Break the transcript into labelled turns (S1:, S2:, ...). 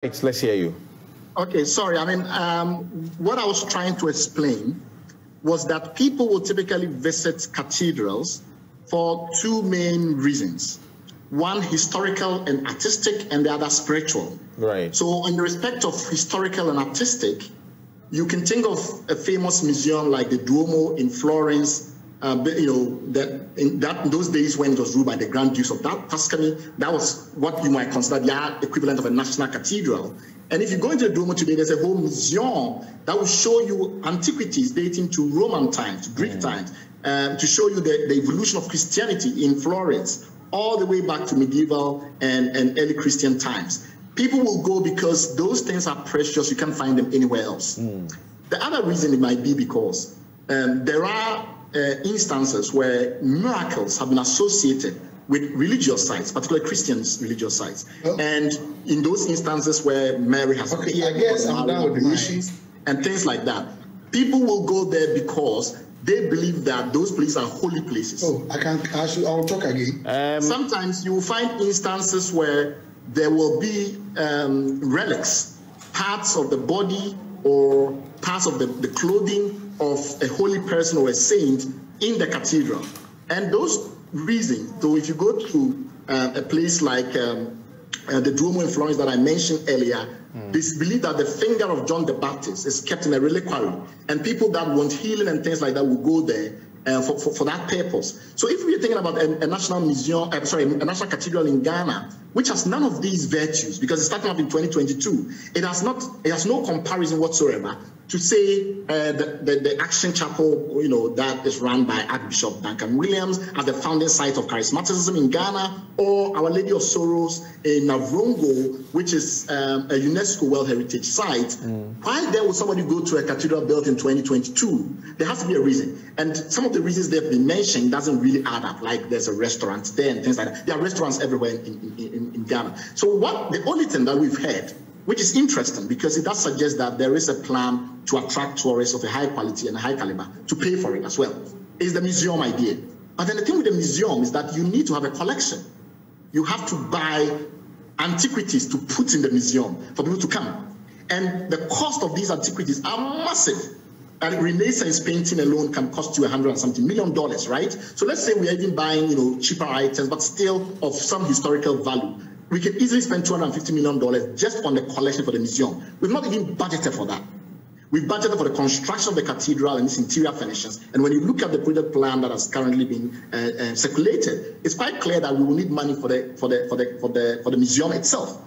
S1: Let's hear you.
S2: Okay, sorry. I mean, what I was trying to explain was that people will typically visit cathedrals for two main reasons. One, historical and artistic, and the other, spiritual.
S1: Right.
S2: So in respect of historical and artistic, you can think of a famous museum like the Duomo in Florence. In those days when it was ruled by the Grand Dukes of Tuscany, that was what you might consider the equivalent of a national cathedral. And if you go into the Duomo today, there's a whole museum that will show you antiquities dating to Roman times, to Greek times, to show you the evolution of Christianity in Florence, all the way back to medieval and early Christian times. People will go because those things are precious. You can't find them anywhere else. The other reason it might be because there are instances where miracles have been associated with religious sites, particularly Christians' religious sites. And in those instances where Mary has appeared, and things like that, people will go there because they believe that those places are holy places.
S3: I'll talk again.
S2: Sometimes you will find instances where there will be relics, parts of the body or parts of the clothing of a holy person or a saint in the cathedral. And those reasons, so if you go to a place like the Duomo in Florence that I mentioned earlier, they believe that the finger of John the Baptist is kept in a reliquary, and people that want healing and things like that will go there for that purpose. So if we're thinking about a national museum, a national cathedral in Ghana, which has none of these virtues, because it's starting up in 2022, it has no comparison whatsoever to say the Action Chapel, that is run by Archbishop Duncan Williams as the founding site of charismaticism in Ghana, or Our Lady of Sorrows in Navrongo, which is a UNESCO World Heritage Site. Why then would somebody go to a cathedral built in 2022? There has to be a reason. And some of the reasons they've been mentioned doesn't really add up, like there's a restaurant there and things like that. There are restaurants everywhere in Ghana. So the only thing that we've heard, which is interesting because it does suggest that there is a plan to attract tourists of a high quality and a high caliber to pay for it as well, is the museum idea. But then the thing with the museum is that you need to have a collection. You have to buy antiquities to put in the museum for people to come. And the cost of these antiquities are massive. And Renaissance painting alone can cost you $100 million, right? So let's say we are even buying, cheaper items, but still of some historical value. We can easily spend $250 million just on the collection for the museum. We've not even budgeted for that. We've budgeted for the construction of the cathedral and its interior furnishings. And when you look at the project plan that has currently been circulated, it's quite clear that we will need money for the museum itself.